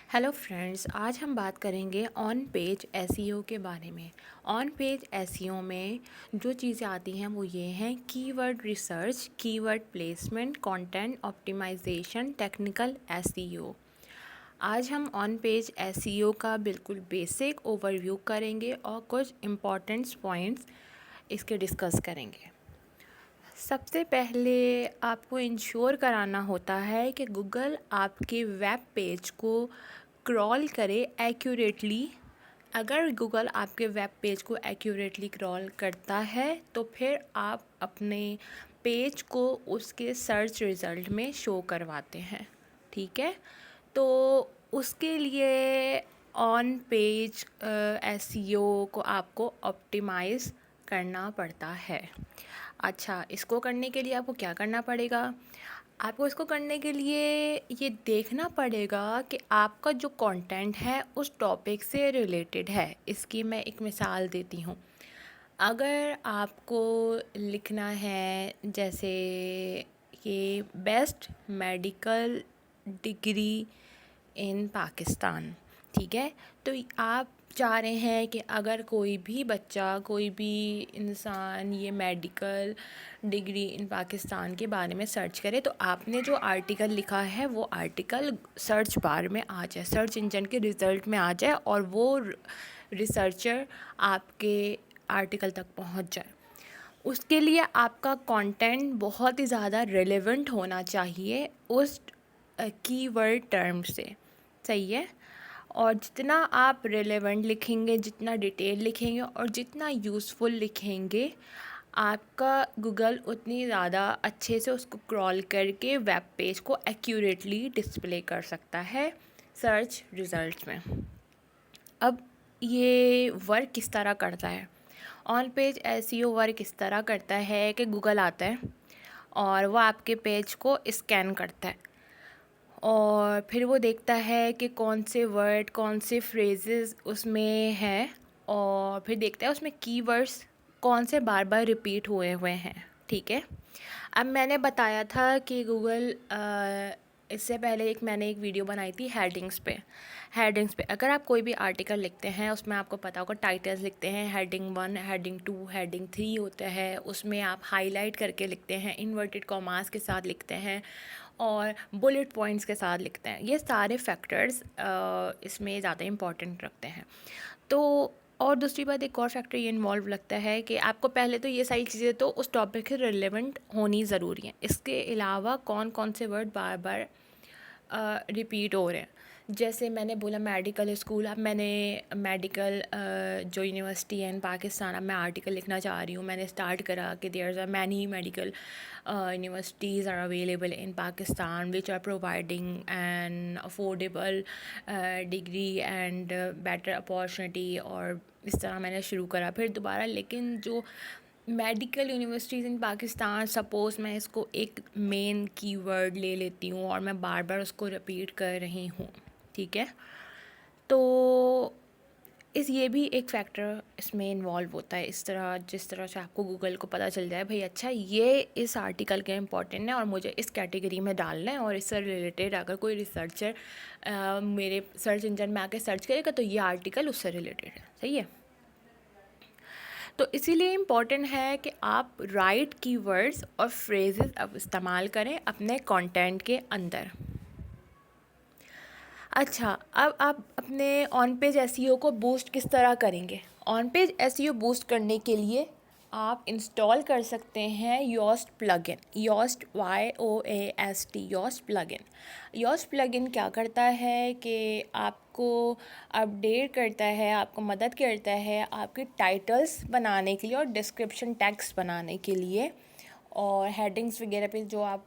Hello friends, आज हम बात करेंगे ऑन पेज एसईओ के बारे में। ऑन पेज एसईओ में जो चीज़ें आती हैं वो ये हैं: keyword research, keyword placement, content optimisation, technical SEO. आज हम ऑन पेज एसईओ का बिल्कुल बेसिक ओवरव्यू करेंगे और कुछ इम्पॉर्टेंट पॉइंट्स इसके डिस्कस करेंगे। सबसे पहले आपको इंश्योर कराना होता है कि गूगल आपके वेब पेज को क्रॉल करे एक्यूरेटली। अगर गूगल आपके वेब पेज को एक्यूरेटली क्रॉल करता है तो फिर आप अपने पेज को उसके सर्च रिज़ल्ट में शो करवाते हैं। ठीक है, तो उसके लिए ऑन पेज एसईओ को आपको ऑप्टिमाइज़ करना पड़ता है। अच्छा, इसको करने के लिए आपको क्या करना पड़ेगा? आपको इसको करने के लिए ये देखना पड़ेगा कि आपका जो कंटेंट है उस टॉपिक से रिलेटेड है। इसकी मैं एक मिसाल देती हूँ। अगर आपको लिखना है जैसे कि best medical degree in Pakistan, ठीक है, तो आप चाह रहे हैं कि अगर कोई भी बच्चा, कोई भी इंसान ये मेडिकल डिग्री इन पाकिस्तान के बारे में सर्च करे तो आपने जो आर्टिकल लिखा है वो आर्टिकल सर्च बार में आ जाए, सर्च इंजन के रिज़ल्ट में आ जाए और वो रिसर्चर आपके आर्टिकल तक पहुंच जाए। उसके लिए आपका कंटेंट बहुत ही ज़्यादा रेलेवेंट होना चाहिए उस कीवर्ड टर्म से। सही है, और जितना आप रेलेवेंट लिखेंगे, जितना डिटेल लिखेंगे और जितना यूज़फुल लिखेंगे, आपका गूगल उतनी ज़्यादा अच्छे से उसको क्रॉल करके वेब पेज को एक्यूरेटली डिस्प्ले कर सकता है सर्च रिज़ल्ट्स में। अब ये वर्क किस तरह करता है? ऑन पेज एसईओ वर्क इस तरह करता है कि गूगल आता है और वो आपके पेज को स्कैन करता है और फिर वो देखता है कि कौन से वर्ड, कौन से फ्रेजेस उसमें हैं और फिर देखता है उसमें कीवर्ड्स कौन से बार बार रिपीट हुए हुए हैं। ठीक है, अब मैंने बताया था कि गूगल इससे पहले मैंने एक वीडियो बनाई थी हेडिंग्स पे अगर आप कोई भी आर्टिकल लिखते हैं उसमें आपको पता होगा टाइटल्स लिखते हैं, हेडिंग 1, हेडिंग 2, हेडिंग 3 होता है। उसमें आप हाईलाइट करके लिखते हैं, इन्वर्टेड कॉमास के साथ लिखते हैं और बुलेट पॉइंट्स के साथ लिखते हैं। ये सारे फैक्टर्स इसमें ज़्यादा इम्पॉर्टेंट रखते हैं। तो और दूसरी बात, एक और फैक्टर ये इन्वॉल्व लगता है कि आपको पहले तो ये सारी चीज़ें तो उस टॉपिक से रिलेवेंट होनी ज़रूरी हैं। इसके अलावा कौन कौन से वर्ड बार बार रिपीट हो रहे हैं। जैसे मैंने बोला मेडिकल स्कूल, अब मैंने मेडिकल जो यूनिवर्सिटी है इन पाकिस्तान, अब मैं आर्टिकल लिखना चाह रही हूँ। मैंने स्टार्ट करा कि there are many medical universities are available in Pakistan which are providing an affordable degree and better opportunity, और इस तरह मैंने शुरू करा। फिर दोबारा लेकिन जो मेडिकल यूनिवर्सिटीज़ इन पाकिस्तान, सपोज़ मैं इसको एक मेन कीवर्ड ले लेती हूँ और मैं बार बार उसको रिपीट कर रही हूँ। ठीक है, तो ये भी एक फैक्टर इसमें इन्वॉल्व होता है। इस तरह जिस तरह से आपको गूगल को पता चल जाए भाई अच्छा ये इस आर्टिकल के इम्पोर्टेंट है और मुझे इस कैटेगरी में डालना है, और इससे रिलेटेड अगर कोई रिसर्चर मेरे सर्च इंजन में आके सर्च करेगा तो ये आर्टिकल उससे रिलेटेड है। सही है, तो इसीलिए इम्पॉर्टेंट है कि आप राइट कीवर्ड्स और फ्रेजेस अब इस्तेमाल करें अपने कंटेंट के अंदर। अच्छा, अब आप अपने ऑन पेज एसईओ को बूस्ट किस तरह करेंगे? ऑन पेज एसईओ बूस्ट करने के लिए आप इंस्टॉल कर सकते हैं Yoast plugin, Yoast YOAST, Yoast plugin. Yoast plugin क्या करता है कि आपको अपडेट करता है, आपको मदद करता है आपके टाइटल्स बनाने के लिए और डिस्क्रिप्शन टेक्स्ट बनाने के लिए, और हेडिंग्स वगैरह पे जो आप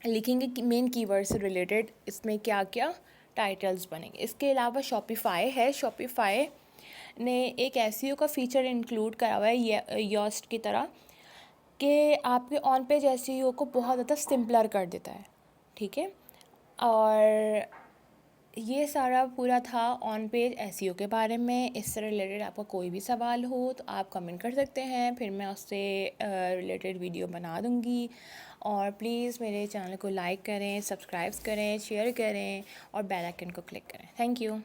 लिखेंगे कि मेन कीवर्ड से रिलेटेड इसमें क्या क्या टाइटल्स बनेंगे। इसके अलावा शॉपिफाई है, शॉपिफाई ने एक एसईओ का फ़ीचर इंक्लूड करा हुआ है योस्ट की तरह, कि आपके ऑन पेज एसईओ को बहुत ज़्यादा सिंपलर कर देता है। ठीक है, और ये सारा पूरा था ऑन पेज एसईओ के बारे में। इससे रिलेटेड आपका कोई भी सवाल हो तो आप कमेंट कर सकते हैं, फिर मैं उससे रिलेटेड वीडियो बना दूँगी। और प्लीज़ मेरे चैनल को लाइक करें, सब्सक्राइब करें, शेयर करें और बेल आइकन को क्लिक करें। Thank you.